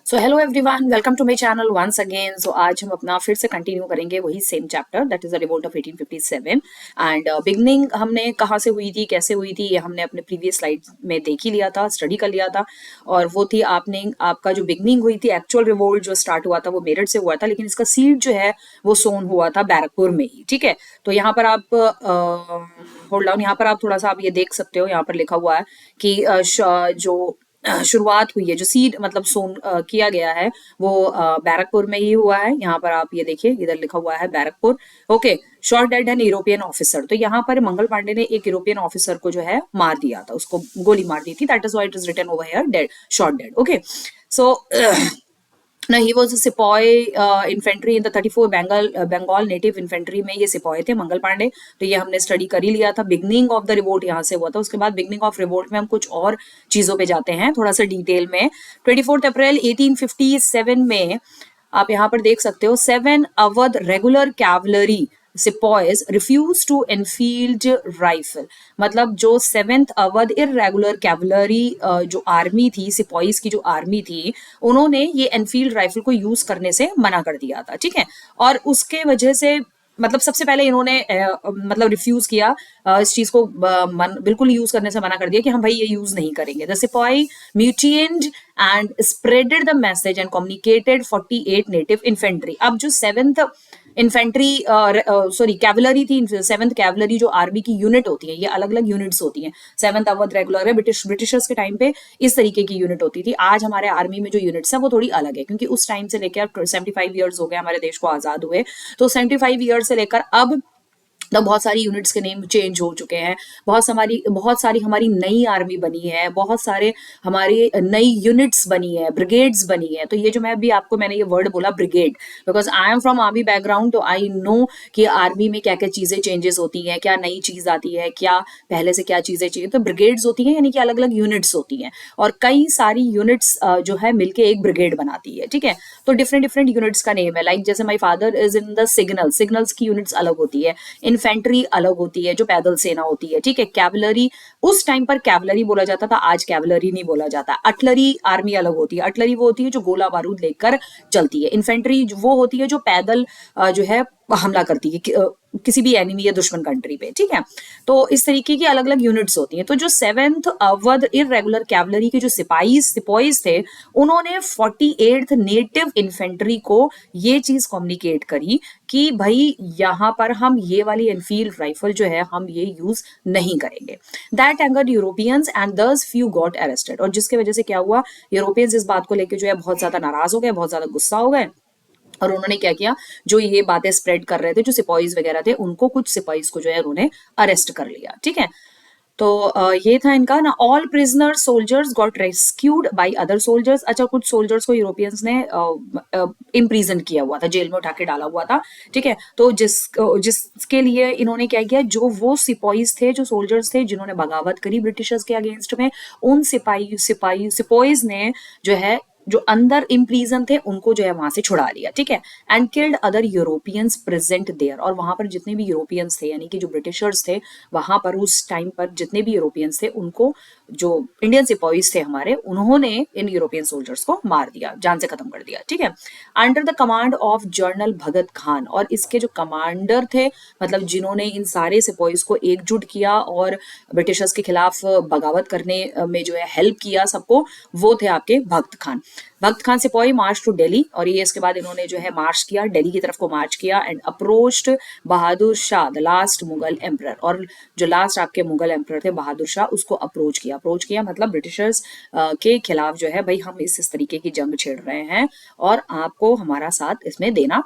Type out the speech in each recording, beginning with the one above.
So hello everyone, welcome to my channel once again. So आज हम अपना फिर से कंटिन्यू करेंगे वही same chapter, that is the revolt of 1857। And beginning हमने कहाँ से हुई थी, कैसे हुई थी, ये हमने अपने प्रीवियस स्लाइड में देख ही लिया था, स्टडी कर लिया था। और वो थी आपका जो बिगनिंग हुई थी, एक्चुअल रिवोल्ट जो स्टार्ट हुआ था वो मेरठ से हुआ था, लेकिन इसका सीड जो है वो सोन हुआ था बैरकपुर में ही। ठीक है, तो यहाँ पर आप होल्ड डाउन, यहाँ पर आप थोड़ा सा आप ये देख सकते हो, यहाँ पर लिखा हुआ है कि जो शुरुआत हुई है, जो सीड मतलब सोन किया गया है वो बैरकपुर में ही हुआ है। यहाँ पर आप ये देखिए, इधर लिखा हुआ है Barrackpore. Okay, shot dead an European officer. तो यहाँ पर मंगल पांडे ने एक यूरोपियन ऑफिसर को जो है मार दिया था, उसको गोली मार दी थी। That is why it is written over here dead, shot dead. Okay, so ना ही was sepoy infantry in the 34 Bengal native infantry में ये सिपॉय थे मंगल पांडे। तो ये हमने स्टडी कर ही लिया था। बिगनिंग ऑफ द रिवोल्ट यहाँ से हुआ था। उसके बाद बिगनिंग ऑफ रिवोल्ट में हम कुछ और चीजों पे जाते हैं थोड़ा सा डिटेल में। 24 अप्रैल 1857 में आप यहाँ पर देख सकते हो, 7 Awadh regular cavalry sepoys refuse to Enfield rifle. मतलब जो 7th अवध इरेगुलर कैवलरी जो आर्मी थी, सिपॉइज की जो आर्मी थी, उन्होंने ये एनफील्ड राइफल को यूज करने से मना कर दिया था। ठीक है, और उसके वजह से मतलब सबसे पहले इन्होंने मतलब रिफ्यूज किया, इस चीज को बिल्कुल यूज करने से मना कर दिया कि हम भाई ये यूज नहीं करेंगे। The sipahi mutinied and spreaded the message and communicated 48 native infantry. अब जो 7th इन्फेंट्री कैवलरी थी, 7th कैवलरी जो आर्मी की यूनिट होती है, ये अलग अलग यूनिट्स होती हैं। 7th अवध रेगुलर है, ब्रिटिशर्स के टाइम पे इस तरीके की यूनिट होती थी। आज हमारे आर्मी में जो यूनिट्स है वो थोड़ी अलग है, क्योंकि उस टाइम से लेकर 75 ईयर्स हो गए हमारे देश को आजाद हुए। तो 75 ईयर्स से लेकर अब तो बहुत सारी यूनिट्स के नेम चेंज हो चुके हैं। बहुत सारी हमारी नई आर्मी बनी है, बहुत सारे हमारी नई यूनिट्स बनी है, ब्रिगेड्स बनी है। तो ये जो मैंने ये वर्ड बोला brigade, because I am from army background, तो आई नो कि आर्मी में क्या क्या चीजें चेंजेस होती हैं, क्या नई चीज आती है, क्या पहले से क्या चीजें चाहिए। तो ब्रिगेड्स होती हैं, यानी कि अलग अलग यूनिट्स होती हैं, और कई सारी यूनिट्स जो है मिलके एक ब्रिगेड बनाती है। ठीक है, तो डिफरेंट डिफरेंट यूनिट्स का नेम है। लाइक जैसे my father is in the signals की यूनिट्स अलग होती है, इन्फेंट्री अलग होती है जो पैदल सेना होती है। ठीक है, कैवलरी, उस टाइम पर कैवलरी बोला जाता था, आज कैवलरी नहीं बोला जाता। अटलरी आर्मी अलग होती है। अटलरी वो होती है जो गोला बारूद लेकर चलती है। इन्फेंट्री वो होती है जो पैदल जो है हमला करती है किसी भी एनिमी या दुश्मन कंट्री पे। ठीक है, तो इस तरीके की अलग अलग यूनिट्स होती हैं। तो जो 7th अवध इरेगुलर कैवलरी के जो सिपाहीज थे, उन्होंने 48th नेटिव इन्फेंट्री को ये चीज कम्युनिकेट करी कि भाई यहाँ पर हम ये वाली एनफील्ड राइफल जो है हम ये यूज नहीं करेंगे। दैट एंगर्ड यूरोपियंस एंड दस फ्यू गॉट अरेस्टेड। और जिसके वजह से क्या हुआ, यूरोपियंस इस बात को लेकर जो है बहुत ज्यादा नाराज हो गए, बहुत ज्यादा गुस्सा हो गए। और उन्होंने क्या किया, जो ये बातें स्प्रेड कर रहे थे, जो सिपाहीज वगैरह थे, उनको कुछ सिपाहीज को जो है उन्होंने अरेस्ट कर लिया। ठीक है, तो ये था इनका ना। All prisoner soldiers got rescued by other soldiers. अच्छा, कुछ सोल्जर्स को यूरोपियंस ने इम्प्रीजन किया हुआ था, जेल में उठा के डाला हुआ था। ठीक है, तो जिसके लिए इन्होंने क्या किया, जो वो सिपाहीज थे, जो सोल्जर्स थे जिन्होंने बगावत करी ब्रिटिशर्स के अगेंस्ट में, उन सिपाहीज ने जो है जो अंदर इम्प्रीजन थे उनको जो है वहां से छुड़ा लिया। ठीक है, and killed other Europeans present there. और वहां पर जितने भी यूरोपियंस थे, यानी कि जो ब्रिटिशर्स थे वहां पर उस टाइम पर जितने भी यूरोपियंस थे, उनको जो इंडियन सिपाहीज थे हमारे, उन्होंने इन यूरोपियन सोल्जर्स को मार दिया, जान से खत्म कर दिया। ठीक है, under the command of general Bhagat Khan. और इसके जो कमांडर थे, मतलब जिन्होंने इन सारे सिपाहीज को एकजुट किया और ब्रिटिशर्स के खिलाफ बगावत करने में जो है हेल्प किया सबको, वो थे आपके भक्त खान। भक्त खान सिपाही मार्च टू दिल्ली। और ये इसके बाद इन्होंने जो है मार्च किया, दिल्ली की तरफ को मार्च किया, and approached Bahadur Shah the last Mughal emperor. और जो लास्ट आपके मुगल एम्परर थे बहादुर शाह, उसको अप्रोच किया मतलब ब्रिटिशर्स के खिलाफ जो है भाई हम इस तरीके की जंग छेड़ रहे हैं और आपको हमारा साथ इसमें देना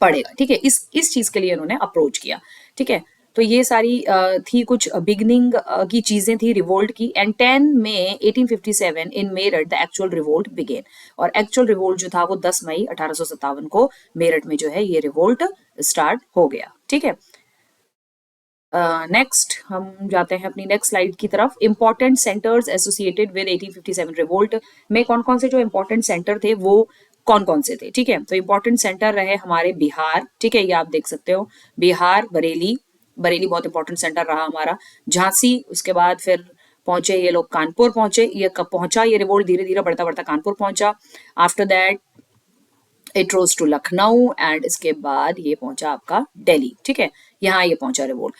पड़ेगा। ठीक है, इस चीज के लिए इन्होंने अप्रोच किया। ठीक है, तो ये सारी थी कुछ बिगनिंग की चीजें थी रिवोल्ट की। And 10 May 1857 in Meerut the actual revolt began. और एक्चुअल रिवोल्ट जो था वो 10 मई 1857 को मेरठ में जो है ये रिवोल्ट स्टार्ट हो गया। ठीक है, नेक्स्ट हम जाते हैं अपनी नेक्स्ट स्लाइड की तरफ। Important centres associated with 1857 revolt में कौन कौन से जो इंपॉर्टेंट सेंटर थे वो कौन कौन से थे। ठीक है, तो इंपॉर्टेंट सेंटर रहे हमारे बिहार। ठीक है, ये आप देख सकते हो, बिहार, बरेली बहुत इंपॉर्टेंट सेंटर रहा हमारा। झांसी, उसके बाद फिर पहुंचे ये लोग कानपुर पहुंचे। ये कब पहुंचा ये रिवोल्ट? धीरे धीरे बढ़ता बढ़ता कानपुर पहुंचा। After that it rose to Lucknow and इसके बाद ये पहुंचा आपका दिल्ली। ठीक है, यहाँ ये पहुंचा रिवोल्ट।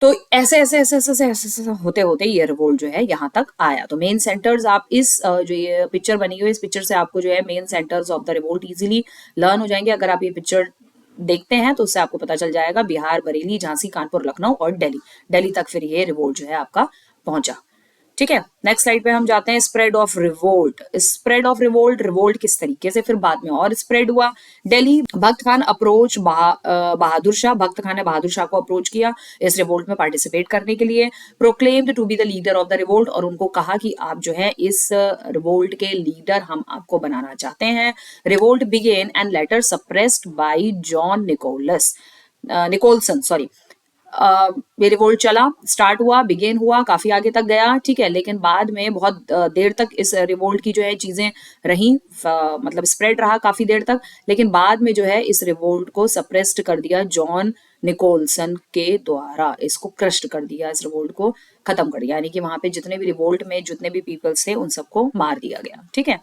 तो ऐसे ऐसे ऐसे ऐसे ऐसे ऐसे ऐसे होते होते ये रिवोल्ट जो है यहाँ तक आया। तो मेन सेंटर्स आप इस जो ये पिक्चर बनी हुई है, इस पिक्चर से आपको जो है main centres of the revolt easily learn हो जाएंगे। अगर आप ये पिक्चर देखते हैं तो उससे आपको पता चल जाएगा बिहार, बरेली, झांसी, कानपुर, लखनऊ और दिल्ली। दिल्ली तक फिर ये रिवोल्ट जो है आपका पहुंचा। ठीक है, नेक्स्ट स्लाइड पे हम जाते हैं। Spread of revolt. Spread of revolt, revolt किस तरीके से फिर बाद में और स्प्रेड हुआ। दिल्ली, भक्त खान अप्रोच बहादुर शाह। भक्त खान ने बहादुर शाह को अप्रोच किया इस रिवोल्ट में पार्टिसिपेट करने के लिए। Proclaimed to be the leader of the revolt, और उनको कहा कि आप जो है इस रिवोल्ट के लीडर हम आपको बनाना चाहते हैं। Revolt began and later suppressed by John Nicholson sorry. ये रिवोल्ट चला, स्टार्ट हुआ, बिगेन हुआ, काफी आगे तक गया। ठीक है, लेकिन बाद में बहुत देर तक इस रिवोल्ट की जो है चीजें रही, मतलब स्प्रेड रहा काफी देर तक। लेकिन बाद में जो है इस रिवोल्ट को सप्रेस्ड कर दिया जॉन निकोलसन के द्वारा। इसको क्रस्ट कर दिया, इस रिवोल्ट को खत्म कर दिया। यानी कि वहां पे जितने भी रिवोल्ट में जितने भी पीपल्स थे उन सबको मार दिया गया। ठीक है,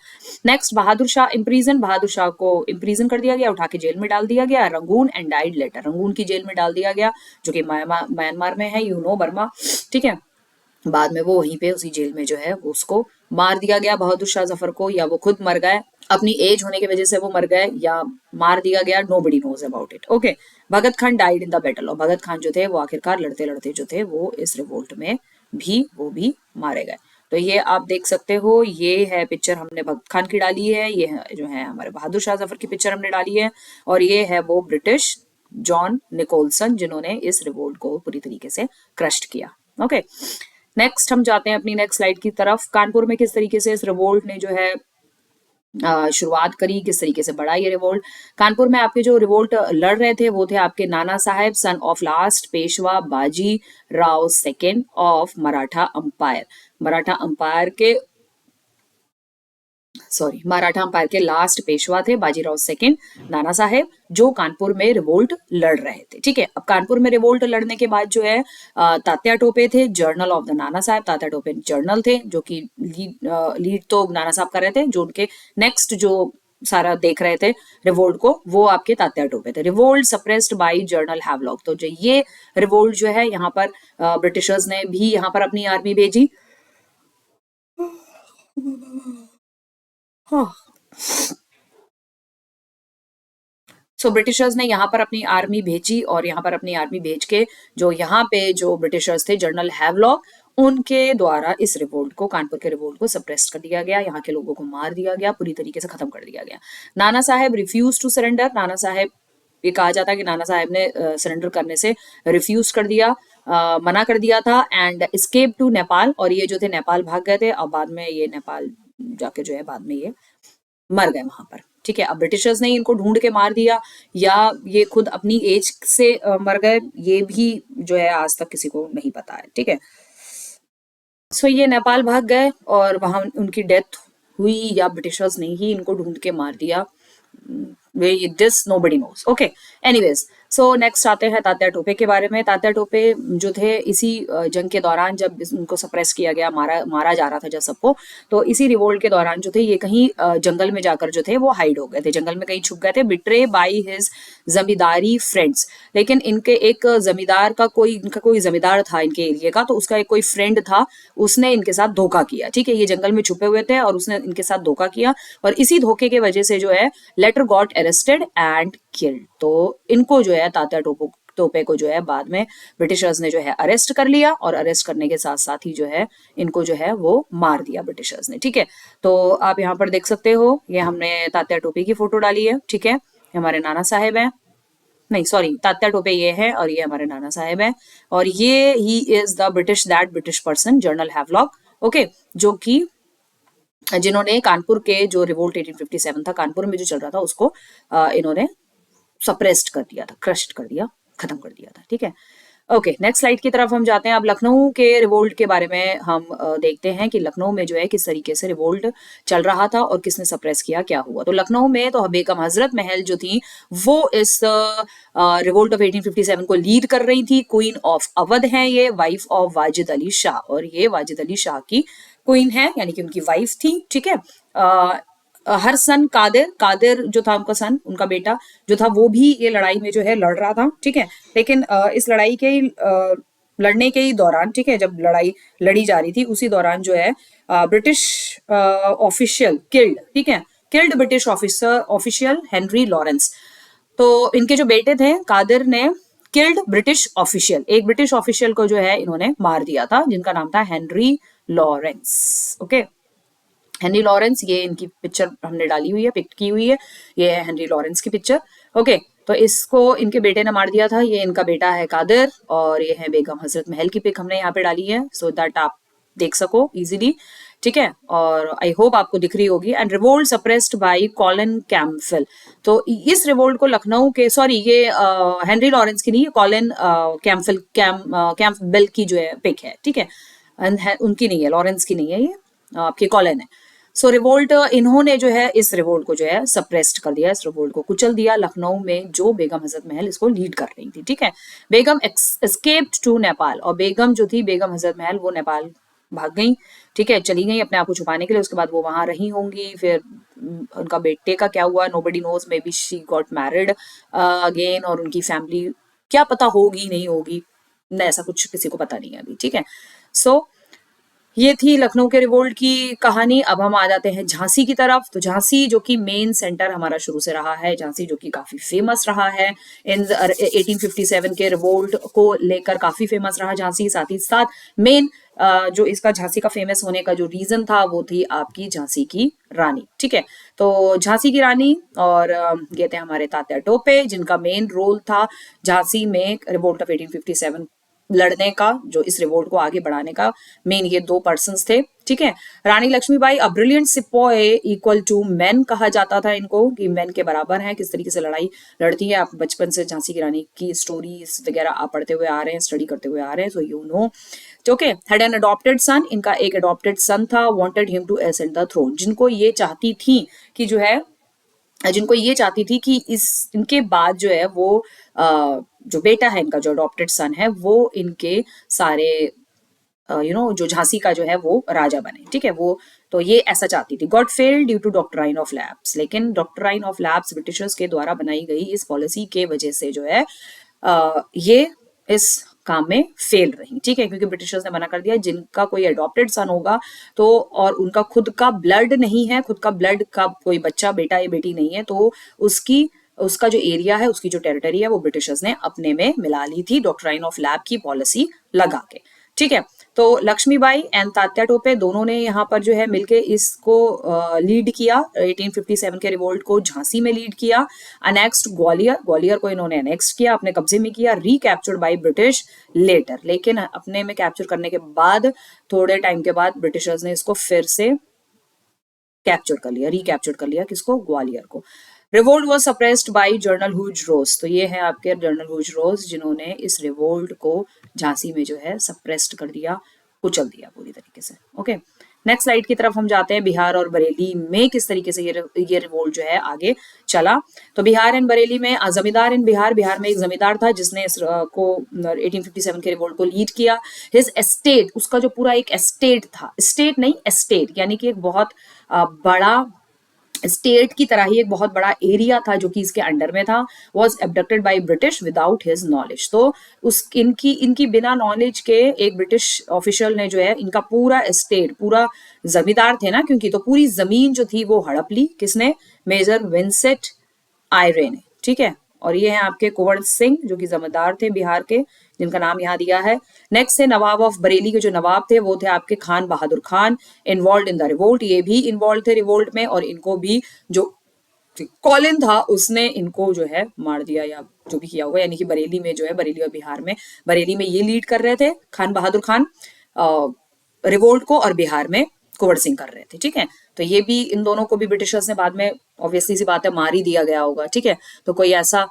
नेक्स्ट बहादुर शाह इम्प्रीजन। बहादुर शाह को इम्प्रीजन कर दिया गया, उठा के जेल में डाल दिया गया। Rangoon and died later. Rangoon की जेल में डाल दिया गया जो कि म्यांमार में है, बर्मा। ठीक है, बाद में वो वहीं पे उसी जेल में जो है उसको मार दिया गया बहादुर शाह जफर को, या वो खुद मर गए, अपनी एज होने की वजह से वो मर गए, या मार दिया गया, nobody knows about it. Okay, Bhagat Khan died in the battle. और भगत खान जो थे वो आखिरकार लड़ते लड़ते जो थे वो इस रिवोल्ट में भी मारे गए। तो ये आप देख सकते हो, ये है पिक्चर हमने भगत खान की डाली है, ये है जो है हमारे बहादुर शाह जफर की पिक्चर हमने डाली है, और ये है वो ब्रिटिश जॉन निकोलसन जिन्होंने इस रिवोल्ट को पूरी तरीके से क्रस्ट किया। ओके, नेक्स्ट हम जाते हैं अपनी नेक्स्ट स्लाइड की तरफ। कानपुर में किस तरीके से इस रिवोल्ट ने जो है शुरुआत करी, किस तरीके से बढ़ा ये रिवोल्ट। कानपुर में आपके जो रिवोल्ट लड़ रहे थे वो थे आपके Nana Saheb, son of last Peshwa बाजी Rao second of Maratha umpire. Maratha umpire के लास्ट पेशवा थे बाजीराव सेकेंड, नाना साहेब, जो कानपुर में रिवोल्ट लड़ रहे थे। ठीक है, अब कानपुर में रिवोल्ट लड़ने के बाद जो है तात्या टोपे थे, journal of the Nana Saheb. Tatya Tope journal थे जो कि लीड तो नाना साहब कर रहे थे, जो उनके नेक्स्ट जो सारा देख रहे थे रिवोल्ट को, वो आपके तात्या टोपे थे। Revolt suppressed bye general Havelock. तो जो ये रिवोल्ट जो है यहाँ पर ब्रिटिशर्स ने भी यहाँ पर अपनी आर्मी भेजी। सो ब्रिटिशर्स ने यहाँ पर अपनी आर्मी भेजी, और यहाँ पर अपनी आर्मी भेज के जो यहाँ पे जो ब्रिटिशर्स थे जनरल हैवलॉक, उनके द्वारा इस रिवोल्ट को, कानपुर के रिवोल्ट को सप्रेस कर दिया गया। यहाँ के लोगों को मार दिया गया, पूरी तरीके से खत्म कर दिया गया। Nana Saheb refuse to surrender. Nana Saheb, ये कहा जाता है कि नाना साहेब ने सरेंडर करने से रिफ्यूज कर दिया, मना कर दिया था। एंड एस्केप टू नेपाल, और ये जो थे नेपाल भाग गए थे। अब बाद में ये नेपाल जाके जो है बाद में ये मर गए वहां पर। ठीक है, अब ब्रिटिशर्स ने इनको ढूंढ के मार दिया या ये खुद अपनी एज से मर गए, ये भी जो है आज तक किसी को नहीं पता है। ठीक है, सो ये नेपाल भाग गए और वहां उनकी डेथ हुई, या ब्रिटिशर्स ने ही इनको ढूंढ के मार दिया, this nobody knows. Okay, anyways, so next आते हैं तात्या टोपे के बारे में। तात्या टोपे जो थे इसी जंग के दौरान, जब उनको सप्रेस किया गया, मारा जा रहा था जब सबको, तो इसी रिवोल्ट के दौरान जो थे ये कहीं जंगल में जाकर जो थे वो हाइड हो गए थे, जंगल में कहीं छुप गए थे, betray by his zamindari friends. लेकिन इनके एक जमींदार का इनका कोई जमींदार था इनके एरिया का, तो उसका एक कोई फ्रेंड था, उसने इनके साथ धोखा किया। ठीक है, ये जंगल में छुपे हुए थे और उसने इनके साथ धोखा किया, और इसी धोखे के वजह से जो है later got arrested and killed. तो इनको जो है तात्या टोपे को जो है बाद में ब्रिटिशर्स ने जो है अरेस्ट कर लिया, और अरेस्ट करने के साथ साथ ही जो है इनको जो है वो मार दिया ब्रिटिशर्स ने। ठीक है, तो आप यहाँ पर देख सकते हो, ये हमने तात्या टोपे की फोटो डाली है। ठीक है, हमारे नाना साहेब हैं, नहीं सॉरी, तात्या टोपे ये है और ये हमारे नाना साहेब हैं, और ये he is the British person general Havelock. Okay, जो कि जिन्होंने कानपुर के जो रिवोल्ट 1857 था कानपुर में जो चल रहा था उसको इन्होंने सप्रेस्ड कर दिया था, क्रश्ड कर दिया, खत्म कर दिया था। ठीक है, ओके, नेक्स्ट स्लाइड की तरफ हम जाते हैं। अब लखनऊ के रिवोल्ट के बारे में हम देखते हैं कि लखनऊ में जो है किस तरीके से रिवोल्ट चल रहा था और किसने सप्रेस किया, क्या हुआ। तो लखनऊ में तो बेगम हजरत महल जो थी वो इस रिवोल्ट ऑफ 1857 को लीड कर रही थी। क्वीन ऑफ अवध हैं ये, वाइफ ऑफ वाजिद अली शाह, और ये वाजिद अली शाह की क्वीन है, यानी कि उनकी वाइफ थी। ठीक है, हर सन कादिर, कादिर जो था उनका सन, उनका बेटा जो था, वो भी ये लड़ाई में जो है लड़ रहा था। ठीक है, लेकिन इस लड़ाई के लड़ने के ही दौरान, ठीक है, जब लड़ाई लड़ी जा रही थी उसी दौरान जो है ब्रिटिश ऑफिशियल किल्ड, ठीक है, killed British official Henry Lawrence. तो इनके जो बेटे थे कादिर ने किल्ड ब्रिटिश ऑफिशियल, एक ब्रिटिश ऑफिशियल को जो है इन्होंने मार दिया था, जिनका नाम था Henry Lawrence. Okay, Henry Lawrence, ये इनकी पिक्चर हमने डाली हुई है, पिक की हुई है, ये है हेनरी लॉरेंस की पिक्चर। ओके, तो इसको इनके बेटे ने मार दिया था, ये इनका बेटा है कादिर, और ये है बेगम हजरत महल की पिक हमने यहाँ पे डाली है, सो दैट आप देख सको इजीली। ठीक है, और आई होप आपको दिख रही होगी। And revolt suppressed bye Colin Campbell. तो इस रिवोल्ट को लखनऊ के, सॉरी ये हेनरी लॉरेंस की नहीं, ये कॉलिन कैम्पबेल की जो है पिक है। ठीक है, उनकी नहीं है, लॉरेंस की नहीं है, ये आपकी कॉलिन है। सो रिवोल्ट, इन्होंने जो है इस रिवोल्ट को जो है सप्रेस्ड कर दिया, इस रिवोल्ट को कुचल दिया लखनऊ में, जो बेगम हजरत महल इसको लीड कर रही थी। ठीक है, बेगम एस्केप्ड टू नेपाल, और बेगम जो थी बेगम हजरत महल, वो नेपाल भाग गई। ठीक है, चली गई अपने आप को छुपाने के लिए, उसके बाद वो वहां रही होंगी। फिर उनका बेटे का क्या हुआ, nobody knows, may be she got married again, और उनकी फैमिली क्या पता होगी नहीं होगी, ऐसा कुछ किसी को पता नहीं है अभी। ठीक है, सो ये थी लखनऊ के रिवोल्ट की कहानी। अब हम आ जाते हैं झांसी की तरफ। तो झांसी जो कि मेन सेंटर हमारा शुरू से रहा है, झांसी जो कि काफी फेमस रहा है इन 1857 के रिवोल्ट को लेकर, काफी फेमस रहा झांसी। साथ ही साथ मेन जो इसका झांसी का फेमस होने का जो रीजन था वो थी आपकी झांसी की रानी। ठीक है, तो झांसी की रानी और ये थे हमारे तात्या टोपे, जिनका मेन रोल था झांसी में रिवोल्ट ऑफ 1857 लड़ने का, जो इस रिवोल्ट को आगे बढ़ाने का मेन ये दो पर्सन्स थे। ठीक है, Rani Lakshmibai, a brilliant sepoy equal to man कहा जाता था इनको, कि मैन के बराबर हैं, किस तरीके से लड़ाई लड़ती है। आप बचपन से झांसी की रानी की स्टोरीज वगैरह आप पढ़ते हुए आ रहे हैं, स्टडी करते हुए आ रहे हैं, so you know. Okay, had an adopted son, इनका एक अडॉप्टेड सन था। Wanted him to ascend the throne, जिनको ये चाहती थी कि जो है, जिनको ये चाहती थी कि इनके बाद जो है वो जो बेटा है इनका, जो अडॉप्टेड सन है, वो इनके सारे जो झांसी का जो है वो राजा बने। ठीक है, वो तो ये ऐसा चाहती थी। Got failed due to doctrine of lapse, लेकिन डॉक्ट्राइन ऑफ लैप्स ब्रिटिशर्स के द्वारा बनाई गई इस पॉलिसी के वजह से जो है ये इस काम में फेल रही। ठीक है, क्योंकि ब्रिटिशर्स ने मना कर दिया, जिनका कोई अडॉप्टेड सन होगा तो, और उनका खुद का ब्लड नहीं है, खुद का ब्लड का कोई बच्चा, बेटा या बेटी नहीं है, तो उसका जो एरिया है, उसकी जो टेरिटरी है, वो ब्रिटिशर्स ने अपने में मिला ली थी डॉक्ट्राइन ऑफ लैप की पॉलिसी लगा के। ठीक है, तो लक्ष्मीबाई एंड तात्या टोपे दोनों ने यहाँ पर जो है मिलके इसको लीड किया, 1857 के रिवोल्ट को झांसी में लीड किया। अनेक्स्ड ग्वालियर, ग्वालियर को इन्होंने अनेक्स्ट किया, अपने कब्जे में किया। रिकैप्चर्ड बाय ब्रिटिश लेटर, लेकिन अपने में कैप्चर करने के बाद थोड़े टाइम के बाद ब्रिटिशर्स ने इसको फिर से कैप्चर कर लिया, रिकैप्चर कर लिया, किसको, ग्वालियर को। Revolt was suppressed by general Hugh Rose, तो ये है आपके जनरल हुज रोज, जिन्होंने इस रिवोल्ट को झांसी में जो है सप्रेस्ड कर दिया, कुचल दिया पूरी तरीके से। ओके, नेक्स्ट स्लाइड की तरफ हम जाते हैं। बिहार और बरेली में किस तरीके से ये रिवोल्ट जो है आगे चला। तो बिहार एंड बरेली में, जमींदार इन बिहार, बिहार में एक जमींदार था जिसने इस को 1857 के रिवोल्ट को लीड किया। हिज एस्टेट, उसका जो पूरा एक एस्टेट था, स्टेट नहीं एस्टेट, यानी कि एक बहुत बड़ा स्टेट की तरह ही एक बहुत बड़ा एरिया था जो कि इसके अंडर में था। Was abducted by British without his knowledge, तो इनकी बिना नॉलेज के एक ब्रिटिश ऑफिशियल ने जो है इनका पूरा एस्टेट, पूरा जमींदार थे ना क्योंकि, तो पूरी जमीन जो थी वो हड़प ली, किसने, मेजर विंसेंट आयरे ने। ठीक है, और ये हैं आपके कुंवर सिंह जो कि जमींदार थे बिहार के, जिनका नाम यहाँ दिया है। नेक्स्ट है नवाब ऑफ बरेली के जो नवाब थे वो थे आपके Khan Bahadur Khan, involve in the revolt, ये भी इन्वॉल्व थे रिवोल्ट में, और इनको भी जो कॉलिन था उसने इनको जो है मार दिया या जो भी किया होगा, यानी कि बरेली में जो है, बरेली और बिहार में, बरेली में ये लीड कर रहे थे खान बहादुर खान रिवोल्ट को, और बिहार में कुंवर सिंह कर रहे थे। ठीक है, तो ये भी, इन दोनों को भी ब्रिटिशर्स ने बाद में ऑब्वियसली सी बात है मार ही दिया गया होगा। ठीक है, तो कोई ऐसा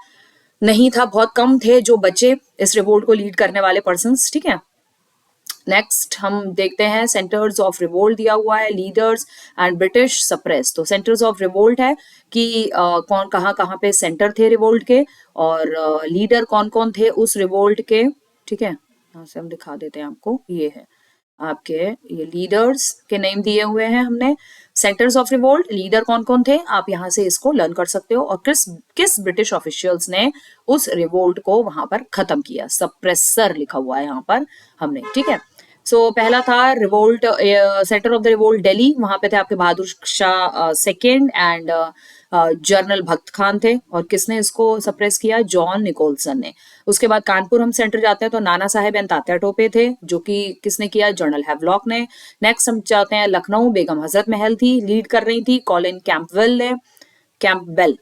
नहीं था, बहुत कम थे जो बचे इस रिवोल्ट को लीड करने वाले पर्सन्स, ठीक है। नेक्स्ट हम देखते हैं सेंटर्स ऑफ रिवोल्ट दिया हुआ है, लीडर्स एंड ब्रिटिश सप्रेस। तो सेंटर्स ऑफ रिवोल्ट है कि कौन कहाँ कहाँ पे सेंटर थे रिवोल्ट के, और लीडर कौन कौन थे उस रिवोल्ट के, ठीक है। यहाँ से हम दिखा देते हैं आपको, ये है आपके, ये लीडर्स के नेम दिए हुए हैं हमने। सेंटर्स ऑफ रिवोल्ट, लीडर कौन कौन थे, आप यहाँ से इसको लर्न कर सकते हो, और किस किस ब्रिटिश ऑफिशियल्स ने उस रिवोल्ट को वहां पर खत्म किया, सप्रेसर लिखा हुआ है यहाँ पर हमने, ठीक है। सो पहला था revolt, centre of the revolt Delhi, वहां पे थे आपके Bahadur Shah second and general भक्त खान थे, और किसने इसको सप्रेस किया, जॉन निकोलसन ने। उसके बाद कानपुर हम सेंटर जाते हैं तो नाना साहेब एंड तात्या टोपे थे, जो कि किसने किया, जनरल हैवलॉक ने। नेक्स्ट हम जाते हैं लखनऊ, बेगम हजरत महल थी, लीड कर रही थी कॉलिन कैंपवेल ने, कैंपबेल,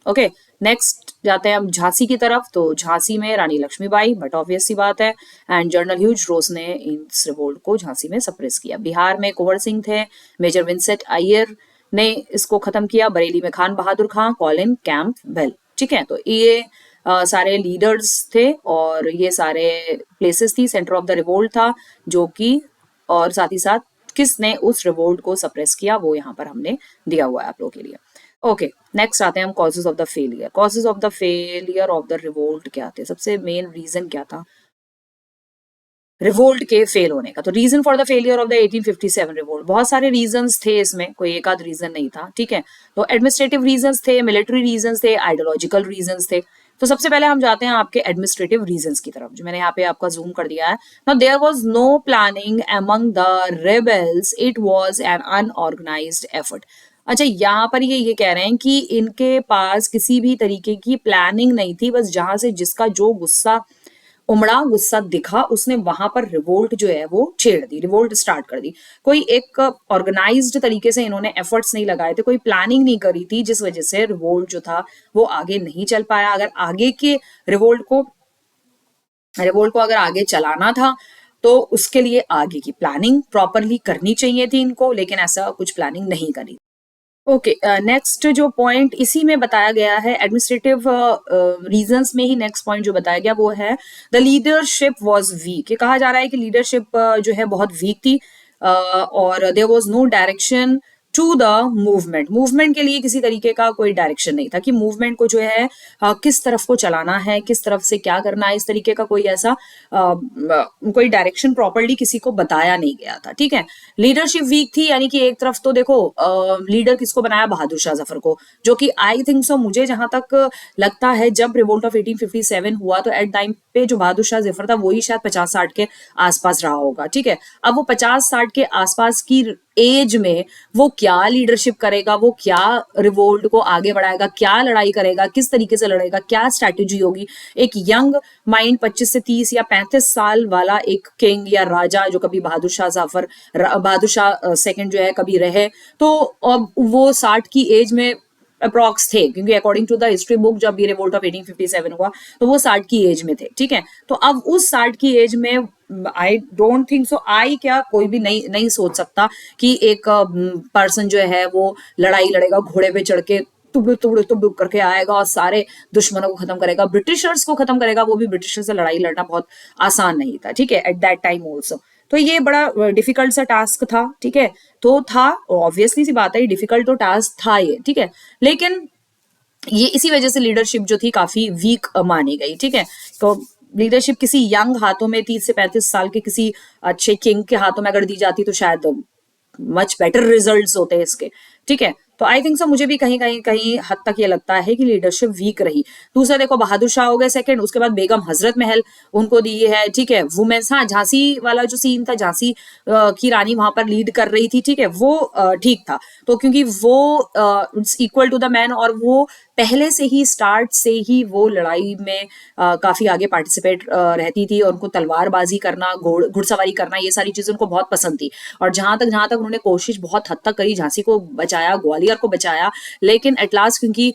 ओके। नेक्स्ट जाते हैं हम झांसी की तरफ, तो झांसी में रानी लक्ष्मीबाई, बट ऑब्वियस सी बात है, एंड जनरल ह्यूज रोज ने इस रिवोल्ट को झांसी में सप्रेस किया। बिहार में कुंवर सिंह थे, मेजर विंसेंट अय्यर ने इसको खत्म किया। बरेली में खान बहादुर खान, कॉलिन कैंपबेल, ठीक है। तो ये सारे लीडर्स थे और ये सारे प्लेसेस थी, सेंटर ऑफ द रिवोल्ट था जो कि, और साथ ही साथ किसने उस रिवोल्ट को सप्रेस किया वो यहाँ पर हमने दिया हुआ है आप लोगों के लिए। ओके, नेक्स्ट आते हैं हम causes of the failure. Causes of the failure of the revolt क्या थे, सबसे मेन रीजन क्या था रिवोल्ट के फेल होने का। तो reason for the failure of the 1857 revolt, बहुत सारे रीजंस थे इसमें, कोई एक आध रीजन नहीं था, ठीक है। तो एडमिनिस्ट्रेटिव रीजंस थे, मिलिट्री रीजंस थे, आइडियोलॉजिकल रीजंस थे। तो सबसे पहले हम जाते हैं आपके एडमिनिस्ट्रेटिव रीजंस की तरफ, जो मैंने यहाँ पे आपका जूम कर दिया है। Now there was no planning among the rebels, it was an unorganised effort. अच्छा, यहाँ पर ये कह रहे हैं कि इनके पास किसी भी तरीके की प्लानिंग नहीं थी, बस जहां से जिसका जो गुस्सा उमड़ा, गुस्सा दिखा, उसने वहां पर रिवोल्ट जो है वो छेड़ दी, रिवोल्ट स्टार्ट कर दी। कोई एक ऑर्गेनाइज्ड तरीके से इन्होंने एफर्ट्स नहीं लगाए थे, कोई प्लानिंग नहीं करी थी, जिस वजह से रिवोल्ट जो था वो आगे नहीं चल पाया। अगर आगे के रिवोल्ट को अगर आगे चलाना था तो उसके लिए आगे की प्लानिंग प्रॉपरली करनी चाहिए थी इनको, लेकिन ऐसा कुछ प्लानिंग नहीं करी। ओके, नेक्स्ट जो पॉइंट इसी में बताया गया है एडमिनिस्ट्रेटिव रीजंस में ही, नेक्स्ट पॉइंट जो बताया गया वो है द लीडरशिप वाज वीक। ये कहा जा रहा है कि लीडरशिप जो है बहुत वीक थी, और there was no direction to the movement. Movement के लिए किसी तरीके का कोई डायरेक्शन नहीं था कि मूवमेंट को जो है किस तरफ को चलाना है, किस तरफ से क्या करना है, इस तरीके का कोई ऐसा कोई डायरेक्शन प्रॉपरली किसी को बताया नहीं गया था, ठीक है। लीडरशिप वीक थी, यानी कि एक तरफ तो देखो लीडर किसको बनाया, बहादुर शाह जफर को, जो कि आई थिंक सो, मुझे जहां तक लगता है जब रिवोल्ट ऑफ 1857 हुआ तो एट टाइम पे जो बहादुर शाह जफर था वही शायद 50-60 के आसपास रहा होगा, ठीक है। अब वो 50-60 के आसपास की एज में वो क्या लीडरशिप करेगा, वो क्या रिवोल्ट को आगे बढ़ाएगा, क्या लड़ाई करेगा, किस तरीके से लड़ेगा, क्या स्ट्रैटेजी होगी। एक यंग माइंड 25 से 30 या 35 साल वाला एक किंग या राजा जो कभी बहादुर शाह सेकंड जो है कभी रहे, तो अब वो 60 की एज में अप्रॉक्स थे, क्योंकि according to the history book जब ये रिवोल्ट ऑफ 1857 हुआ तो वो 60 की एज में थे, ठीक है। तो अब उस 60 की एज में आई डोंट थिंक सो, क्या कोई भी नहीं सोच सकता कि एक पर्सन जो है वो लड़ाई लड़ेगा, घोड़े पे चढ़ के तुबड़ुक करके आएगा और सारे दुश्मनों को खत्म करेगा, ब्रिटिशर्स को खत्म करेगा, वो भी ब्रिटिशर्स से लड़ाई लड़ना बहुत आसान नहीं था, ठीक है, एट दैट टाइम ऑल्सो। तो ये बड़ा डिफिकल्ट सा टास्क था, ठीक है। तो था, ऑब्वियसली सी बात है, डिफिकल्ट तो टास्क था ये, ठीक है। लेकिन ये इसी वजह से लीडरशिप जो थी काफी वीक मानी गई, ठीक है। तो लीडरशिप किसी यंग हाथों में, 30 से 35 साल के किसी अच्छे किंग के हाथों में अगर दी जाती तो शायद मच बेटर रिजल्ट्स होते हैं इसके, ठीक है। तो आई थिंक सो, मुझे भी कहीं हद तक ये लगता है कि लीडरशिप वीक रही। दूसरा देखो, बहादुर शाह हो गए सेकंड, उसके बाद बेगम हजरत महल उनको दी है, ठीक है। वुमेन्स, हाँ, झांसी वाला जो सीन था, झांसी की रानी वहां पर लीड कर रही थी, ठीक है, वो ठीक था। तो क्योंकि वो it's equal to the man, और वो पहले से ही स्टार्ट से ही वो लड़ाई में काफी आगे पार्टिसिपेट रहती थी, और उनको तलवारबाजी करना, घुड़सवारी करना, ये सारी चीजें उनको बहुत पसंद थी। और जहां तक उन्होंने कोशिश बहुत हद तक करी, झांसी को बचाया, ग्वालियर को बचाया, लेकिन एट लास्ट क्योंकि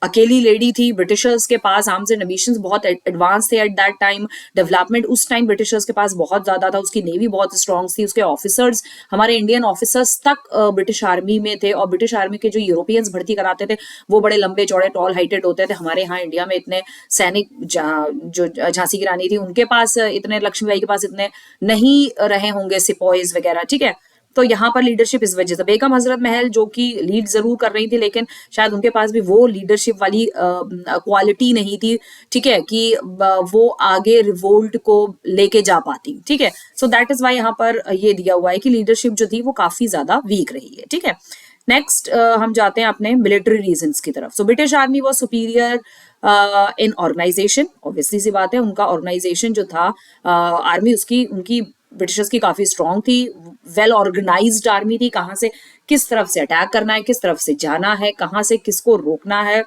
अकेली लेडी थी, ब्रिटिशर्स के पास आर्म्स एंड एम्बिशंस बहुत एडवांस थे एट दैट टाइम, डेवलपमेंट उस टाइम ब्रिटिशर्स के पास बहुत ज्यादा था, उसकी नेवी बहुत स्ट्रांग थी, उसके ऑफिसर्स, हमारे इंडियन ऑफिसर्स तक ब्रिटिश आर्मी में थे, और ब्रिटिश आर्मी के जो यूरोपियंस भर्ती कराते थे वो बड़े लंबे चौड़े टॉल हाइटेड होते थे। हमारे यहाँ इंडिया में इतने सैनिक जो झांसी की रानी थी उनके पास इतने, लक्ष्मीबाई के पास इतने नहीं रहे होंगे सिपॉइज वगैरह, ठीक है। तो यहाँ पर लीडरशिप इस वजह से, बेगम हजरत महल जो कि लीड जरूर कर रही थी लेकिन शायद उनके पास भी वो लीडरशिप वाली क्वालिटी नहीं थी, ठीक है, कि वो आगे रिवोल्ट को लेके जा पाती, ठीक है। सो दैट इज वाई यहाँ पर ये दिया हुआ है कि लीडरशिप जो थी वो काफी ज्यादा वीक रही है, ठीक है। नेक्स्ट हम जाते हैं अपने मिलिट्री रीजंस की तरफ। So British army was superior in organisation, obviously सी बात है, उनका ऑर्गेनाइजेशन जो था, आर्मी उसकी उनकी ब्रिटिशर्स की काफी स्ट्रांग थी, वेल ऑर्गेनाइज्ड आर्मी थी, कहाँ से किस तरफ से अटैक करना है, किस तरफ से जाना है, कहाँ से किसको रोकना है,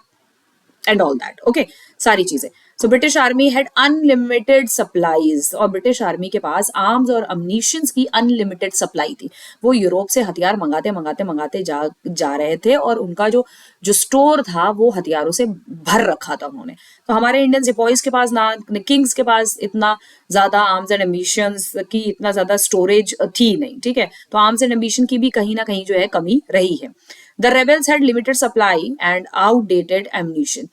एंड ऑल दैट, ओके, सारी चीजें। सो British army had unlimited supplies, और ब्रिटिश आर्मी के पास आर्म्स और अम्यूनिशंस की अनलिमिटेड सप्लाई थी। वो यूरोप से हथियार मंगाते मंगाते मंगाते जा रहे थे, और उनका जो स्टोर था वो हथियारों से भर रखा था उन्होंने। तो हमारे इंडियन सिपॉइज के पास ना, किंग्स के पास इतना ज्यादा आर्म्स एंड एम्बिशंस की इतना ज्यादा स्टोरेज थी नहीं, ठीक है। तो आर्म्स एंड एम्बिशन की भी कहीं ना कहीं जो है कमी रही है। The rebels had limited supply and outdated ammunition.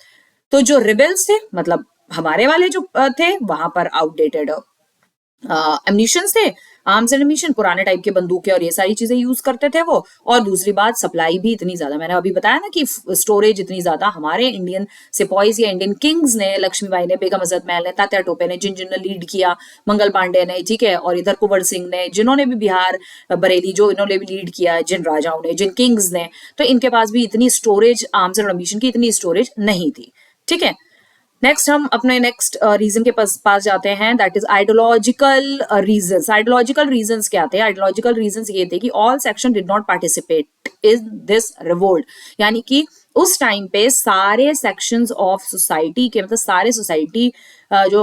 तो जो रिबेल्स थे, मतलब हमारे वाले जो थे, वहां पर आउटडेटेड एम्यूनिशंस थे, आर्म्स एंड एम्यूनिशन, पुराने टाइप के बंदूकें और ये सारी चीजें यूज करते थे वो। और दूसरी बात, सप्लाई भी इतनी ज्यादा, मैंने अभी बताया ना कि स्टोरेज इतनी ज्यादा, हमारे इंडियन सिपॉइज या इंडियन किंग्स ने, लक्ष्मीबाई ने, बेगम हजरत महल ने, तात्या टोपे ने, जिन्होंने लीड किया, मंगल पांडे ने, ठीक है, और इधर कुंवर सिंह ने, जिन्होंने भी बिहार बरेली जो इन्होंने भी लीड किया, जिन राजाओं ने, जिन किंग्स ने, तो इनके पास भी इतनी स्टोरेज, आर्म्स एंड एम्यूनिशन की इतनी स्टोरेज नहीं थी, ठीक है। नेक्स्ट हम अपने नेक्स्ट रीजन के पास जाते हैं, that is ideological reasons. Ideological reasons क्या थे? आइडियोलॉजिकल रीजंस ये थे कि all section did not participate in this revolt, यानी कि उस टाइम पे सारे सेक्शंस ऑफ सोसाइटी के, मतलब सारे सोसाइटी जो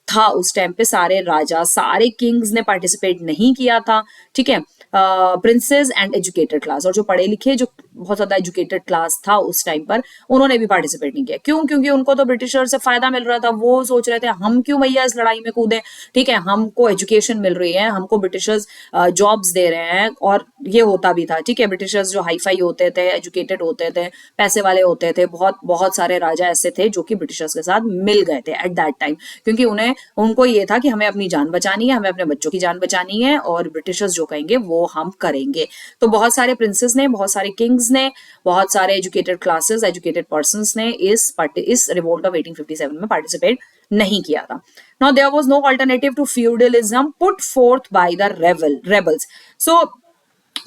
था उस टाइम पे, सारे राजा, सारे किंग्स ने पार्टिसिपेट नहीं किया था, ठीक है। प्रिंसेस एंड एजुकेटेड क्लास, और जो पढ़े लिखे, जो बहुत ज्यादा एजुकेटेड क्लास था उस टाइम पर, उन्होंने भी पार्टिसिपेट नहीं किया। क्यों? क्योंकि उनको तो ब्रिटिशर से फायदा मिल रहा था, वो सोच रहे थे हम क्यों भैया इस लड़ाई में कूदें, ठीक है, हमको एजुकेशन मिल रही है, हमको ब्रिटिशर्स जॉब्स दे रहे हैं, और ये होता भी था, ठीक है। ब्रिटिशर्स जो हाई फाई होते थे, एजुकेटेड होते थे, पैसे वाले होते थे, बहुत बहुत सारे राजा ऐसे थे जो कि ब्रिटिशर्स के साथ मिल गए थे एट दैट टाइम, क्योंकि उनको ये था कि हमें अपनी जान बचानी है, हमें अपने बच्चों की जान बचानी है, और ब्रिटिशर्स जो कहेंगे वो हम करेंगे। तो बहुत सारे प्रिंसेस ने, बहुत सारे किंग्स ने, बहुत सारे एजुकेटेड क्लासेस, एजुकेटेड पर्संस ने इस रिवोल्ट ऑफ 1857 में पार्टिसिपेट नहीं किया था। Now there was no alternative to feudalism put forth by the rebels. So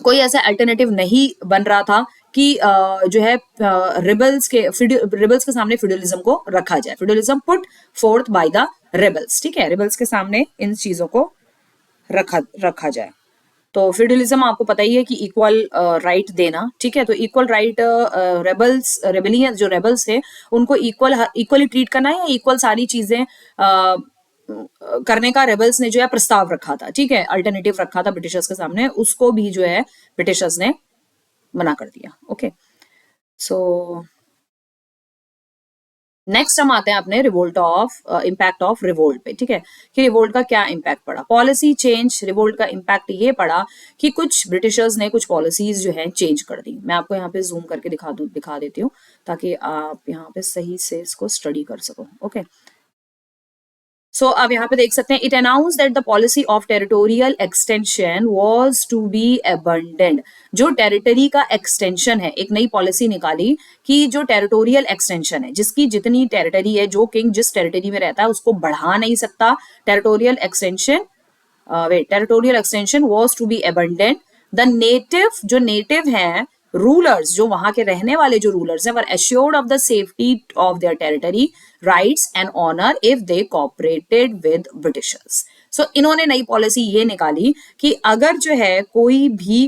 कोई ऐसा अल्टरनेटिव नहीं बन रहा था कि जो है रिबल्स के सामने फ्यूडलिज्म को रखा जाए। Feudalism put forth by the rebels, ठीक है, रिबल्स के सामने इन चीजों को रखा जाए। तो फ्यूडलिज्म आपको पता ही है कि इक्वल राइट देना, ठीक है। तो इक्वल राइट, रेबेलियन जो रेबल्स थे उनको इक्वली ट्रीट करना है, या इक्वल सारी चीजें करने का रेबल्स ने जो है प्रस्ताव रखा था, ठीक है, अल्टरनेटिव रखा था ब्रिटिशर्स के सामने, उसको भी जो है ब्रिटिशर्स ने मना कर दिया, ओके। सो नेक्स्ट हम आते हैं अपने revolt of impact of revolt पे, ठीक है, कि रिवोल्ट का क्या इम्पैक्ट पड़ा। पॉलिसी चेंज, रिवोल्ट का इम्पैक्ट ये पड़ा कि कुछ ब्रिटिशर्स ने कुछ पॉलिसीज जो है चेंज कर दी। मैं आपको यहाँ पे जूम करके दिखा देती हूँ ताकि आप यहाँ पे सही से इसको स्टडी कर सको, ओके। सो अब यहाँ पे देख सकते हैं, it announce that the policy of territorial extension was to be abandoned. जो टेरिटरी का एक्सटेंशन है, एक नई पॉलिसी निकाली कि जो टेरिटोरियल एक्सटेंशन है, जिसकी जितनी टेरिटरी है, जो किंग जिस टेरिटरी में रहता है उसको बढ़ा नहीं सकता, territorial extension was to be abandoned. The native, जो नेटिव हैं रूलर्स, जो वहां के रहने वाले जो रूलर्स हैं, were assured of the safety of their territory, rights and honour if they cooperated with Britishers. So इन्होंने नई पॉलिसी ये निकाली कि अगर जो है कोई भी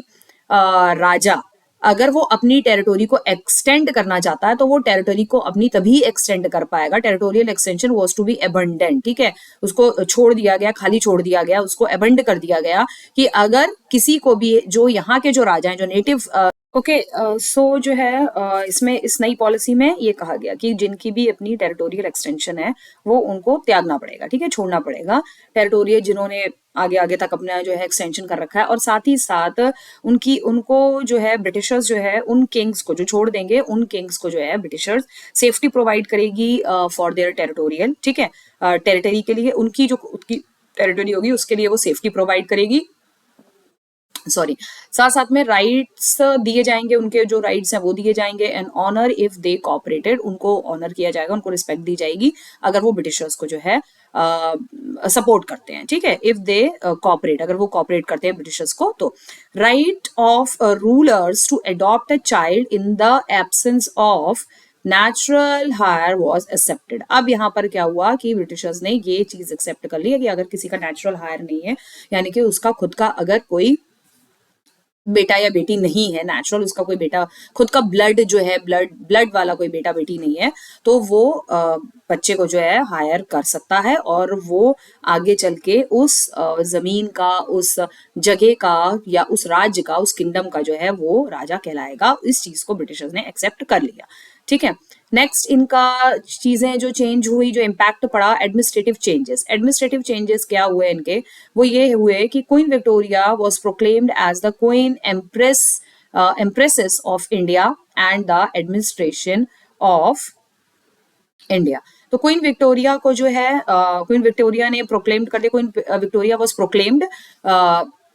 राजा, अगर वो अपनी टेरिटोरी को एक्सटेंड करना चाहता है तो वो टेरिटोरी को अपनी तभी एक्सटेंड कर पाएगा। Territorial extension was to be abundant, ठीक है, उसको छोड़ दिया गया, खाली छोड़ दिया गया, उसको अबंड कर दिया गया कि अगर किसी को भी, जो यहाँ के जो राजा हैं, जो नेटिव ओके, सो जो है इसमें इस नई पॉलिसी में ये कहा गया कि जिनकी भी अपनी टेरिटोरियल एक्सटेंशन है वो उनको त्यागना पड़ेगा, ठीक है, छोड़ना पड़ेगा टेरिटोरियल जिन्होंने आगे आगे तक अपना जो है एक्सटेंशन कर रखा है, और साथ ही साथ उनकी उनको जो है ब्रिटिशर्स जो है उन किंग्स को जो छोड़ देंगे उन किंग्स को जो है ब्रिटिशर्स सेफ्टी प्रोवाइड करेगी फॉर देयर टेरिटोरियल, ठीक है, टेरिटरी के लिए उनकी जो उनकी टेरिटरी होगी उसके लिए वो सेफ्टी प्रोवाइड करेगी, सॉरी, साथ साथ में राइट्स दिए जाएंगे, उनके जो राइट्स हैं वो दिए जाएंगे, and honour if they cooperated, उनको ऑनर किया जाएगा, उनको रिस्पेक्ट दी जाएगी अगर वो ब्रिटिशर्स को जो है सपोर्ट करते हैं, ठीक है, इफ दे कोऑपरेट, अगर वो कोऑपरेट करते हैं ब्रिटिशर्स को तो। Right of rulers to adopt a child in the absence of natural heir was accepted. अब यहाँ पर क्या हुआ कि ब्रिटिशर्स ने ये चीज एक्सेप्ट कर ली है कि अगर किसी का नेचुरल हायर नहीं है, यानी कि उसका खुद का अगर कोई बेटा या बेटी नहीं है नेचुरल, उसका कोई बेटा खुद का ब्लड जो है ब्लड वाला कोई बेटा बेटी नहीं है, तो वो बच्चे को जो है हायर कर सकता है और वो आगे चल के उस जमीन का, उस जगह का या उस राज्य का, उस किंगडम का जो है वो राजा कहलाएगा। इस चीज को ब्रिटिशर्स ने एक्सेप्ट कर लिया, ठीक है। नेक्स्ट इनका चीजें जो चेंज हुई, जो इम्पैक्ट पड़ा, एडमिनिस्ट्रेटिव चेंजेस। एडमिनिस्ट्रेटिव चेंजेस क्या हुए इनके, वो ये हुए कि Queen Victoria was proclaimed as the queen empresses of India and the administration of India. तो क्वीन विक्टोरिया को जो है क्वीन विक्टोरिया ने प्रोक्लेम्ड कर दिया, Queen Victoria was proclaimed,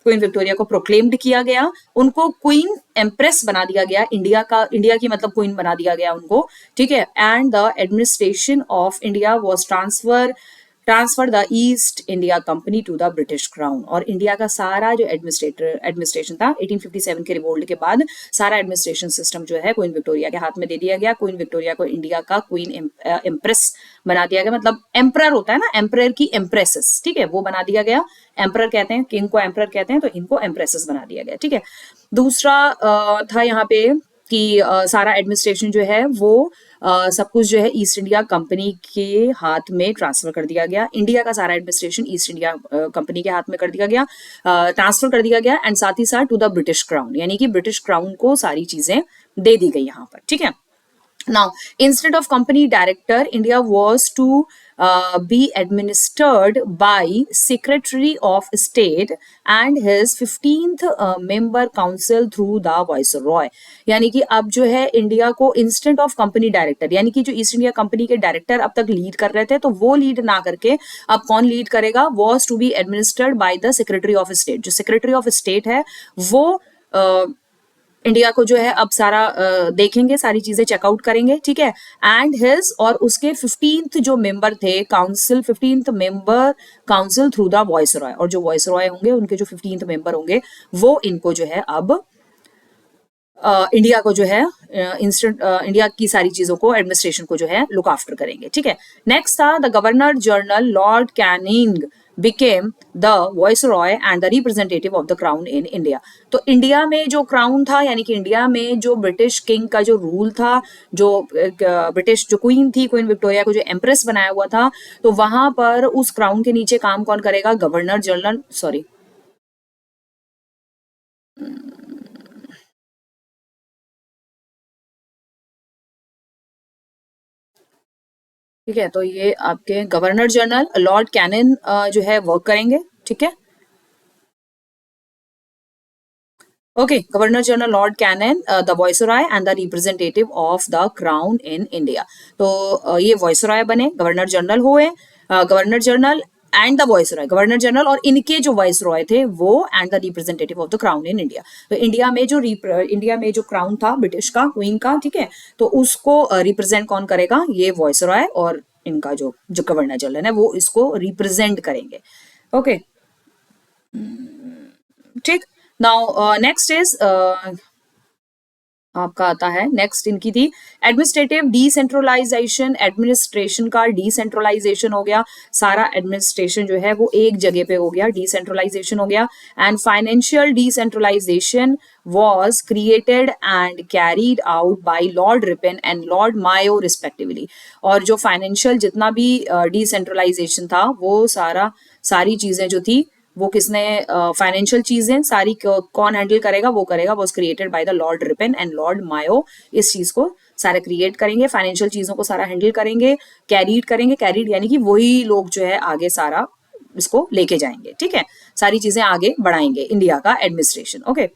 Queen Victoria को प्रोक्लेम्ड किया गया, उनको क्वीन एम्प्रेस बना दिया गया, इंडिया का, इंडिया की मतलब क्वीन बना दिया गया उनको, ठीक है, and the administration of India was transfer the East India Company to the British crown. और इंडिया का सारा जो एडमिनिस्ट्रेशन था 1857 के रिवोल्ट के बाद, सारा एडमिनिस्ट्रेशन सिस्टम जो है क्वीन विक्टोरिया के हाथ में दे दिया गया। क्वीन विक्टोरिया को इंडिया का क्वीन एम्प्रेस बना दिया गया, मतलब एम्परर होता है ना, एम्परर की एम्प्रेसेस, ठीक है, वो बना दिया गया। एम्परर कहते हैं, किंग को एम्परर कहते हैं, तो इनको एम्प्रेसेस बना दिया गया, ठीक है। दूसरा था यहाँ पे कि सारा एडमिनिस्ट्रेशन जो है वो सब कुछ जो है ईस्ट इंडिया कंपनी के हाथ में ट्रांसफर कर दिया गया। इंडिया का सारा एडमिनिस्ट्रेशन ईस्ट इंडिया कंपनी के हाथ में कर दिया गया, ट्रांसफर कर दिया गया, एंड साथ ही साथ टू द ब्रिटिश क्राउन, यानी कि ब्रिटिश क्राउन को सारी चीजें दे दी गई यहाँ पर, ठीक है। Now, instead of company director, India was to be administered by Secretary of State and his 15th member council through the Viceroy। यानी कि अब जो है इंडिया को इंस्टेंट ऑफ कंपनी डायरेक्टर, यानी कि जो ईस्ट इंडिया कंपनी के डायरेक्टर अब तक लीड कर रहे थे, तो वो लीड ना करके अब कौन लीड करेगा, was to be administered by the Secretary of State। जो सेक्रेटरी ऑफ स्टेट है वो इंडिया को जो है अब सारा देखेंगे, सारी चीजें चेकआउट करेंगे, ठीक है, एंड हिज, और उसके 15th जो मेंबर थे council, 15th member council through the voice Roy, और जो वॉइस रॉय होंगे उनके जो 15th मेंबर होंगे वो इनको जो है अब इंडिया को जो है इंडिया की सारी चीजों को, एडमिनिस्ट्रेशन को जो है लुक आफ्टर करेंगे, ठीक है। नेक्स्ट था the governor general Lord Canning became the viceroy and the representative of the crown in India। तो इंडिया में जो क्राउन था, यानी कि इंडिया में जो ब्रिटिश किंग का जो रूल था, जो ब्रिटिश जो क्वीन थी, क्वीन विक्टोरिया को जो एम्प्रेस बनाया हुआ था, तो वहां पर उस क्राउन के नीचे काम कौन करेगा, गवर्नर जनरल, सॉरी, ठीक है, तो ये आपके गवर्नर जनरल लॉर्ड कैनिन जो है वर्क करेंगे, ठीक है। Okay, governor general Lord Canning, the viceroy and the representative of the crown in India. तो ये वॉइसरॉय बने, गवर्नर जनरल हुए, governor general and the viceroy, governor general और इनके जो वॉइसरॉय थे वो, and the representative of the crown in India. तो इंडिया में जो क्राउन था ब्रिटिश का, क्वीन का, ठीक है, तो उसको रिप्रेजेंट कौन करेगा, ये वॉइसरॉय, और इनका जो जो गवर्नर जनरल है वो इसको रिप्रेजेंट करेंगे, ओके, ठीक। नाउ नेक्स्ट इज आपका आता है, नेक्स्ट इनकी थी एडमिनिस्ट्रेटिव डिसेंट्रलाइजेशन। एडमिनिस्ट्रेशन का डिसेंट्रलाइजेशन हो गया, सारा एडमिनिस्ट्रेशन जो है वो एक जगह पे हो गया, डिसेंट्रलाइजेशन हो गया। And financial decentralisation was created and carried out by Lord Ripon and Lord Mayo respectively. और जो फाइनेंशियल जितना भी डिसेंट्रलाइजेशन था वो सारी चीजें जो थी वो किसने फाइनेंशियल चीजें सारी कौन हैंडल करेगा, वो करेगा, was created by the Lord Ripon and Lord Mayo. इस चीज को सारे क्रिएट करेंगे, फाइनेंशियल चीजों को सारा हैंडल करेंगे, कैरीड करेंगे, कैरीड यानी कि वही लोग जो है आगे सारा इसको लेके जाएंगे, ठीक है, सारी चीजें आगे बढ़ाएंगे इंडिया का एडमिनिस्ट्रेशन। ओके,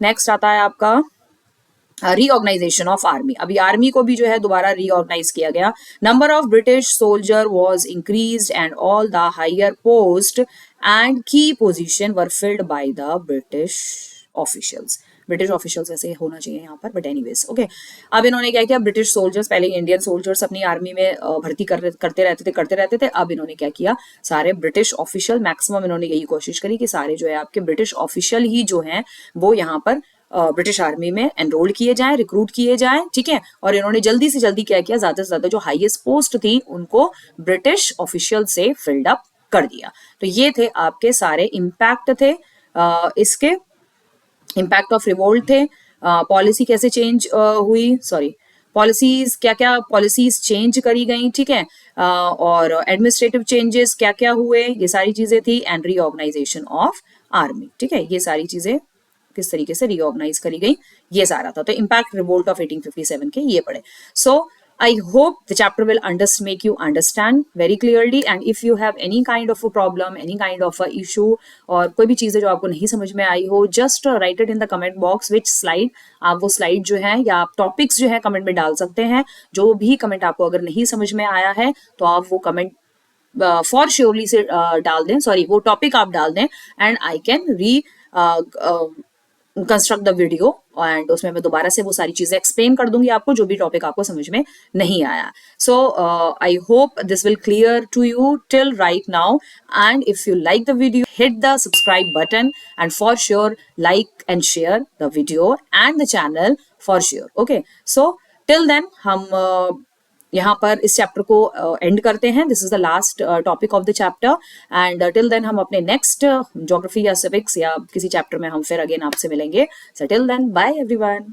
नेक्स्ट आता है आपका रीऑर्गेनाइजेशन ऑफ आर्मी। अभी आर्मी को भी जो है दोबारा रीऑर्गेनाइज किया गया। Number of British soldier was increased and all the higher post and key position were filled by the British officials. British officials ऐसे होना चाहिए यहाँ पर, बट एनीवेज ओके। अब इन्होंने क्या किया, ब्रिटिश सोल्जर्स, पहले इंडियन सोल्जर्स अपनी आर्मी में भर्ती करते रहते थे। अब इन्होंने क्या किया, सारे ब्रिटिश ऑफिशियल, मैक्सिमम इन्होंने यही कोशिश करी कि सारे जो है आपके ब्रिटिश ऑफिशियल ही जो हैं वो यहाँ पर ब्रिटिश आर्मी में एनरोल किए जाएं, रिक्रूट किए जाएं, ठीक है। और इन्होंने जल्दी से जल्दी क्या किया, ज्यादा से ज्यादा जो हाईएस्ट पोस्ट थी उनको ब्रिटिश ऑफिशियल से फिल्ड अप कर दिया। तो ये थे आपके सारे इम्पैक्ट थे इसके, इम्पैक्ट ऑफ रिवोल्ट थे, पॉलिसी कैसे चेंज हुई, सॉरी पॉलिसीज क्या क्या पॉलिसीज चेंज करी गई, ठीक है, और एडमिनिस्ट्रेटिव चेंजेस क्या क्या हुए, ये सारी चीजें थी, एंड रीऑर्गेनाइजेशन ऑफ आर्मी, ठीक है, ये सारी चीजें किस तरीके से रीऑर्गेनाइज करी गई, ये सारा था। तो इम्पैक्ट रिवोल्ट ऑफ 1857 के ये पढ़े। सो I hope the chapter will make you understand very clearly, and if you have any kind of a problem, any kind of a issue, और कोई भी चीज़ें जो आपको नहीं समझ में आई हो, just write it in the comment box which slide, आप वो स्लाइड जो है या आप टॉपिक्स जो है कमेंट में डाल सकते हैं। जो भी कमेंट आपको अगर नहीं समझ में आया है तो आप वो कमेंट फॉर श्योरली से डाल दें, सॉरी वो टॉपिक आप डाल दें, एंड आई कैन री कंस्ट्रक्ट द वीडियो, एंड उसमें मैं दोबारा से वो सारी चीजें एक्सप्लेन कर दूंगी आपको, जो भी टॉपिक आपको समझ में नहीं आया। So I hope this will clear to you till right now, and if you like the video hit the subscribe button, and for sure like and share the video and the channel for sure. Okay, so till then हम यहाँ पर इस chapter को end करते हैं। This is the last topic of the chapter, and till then हम अपने next geography या सिविक्स या किसी चैप्टर में हम फिर अगेन आपसे मिलेंगे। So till then bye everyone.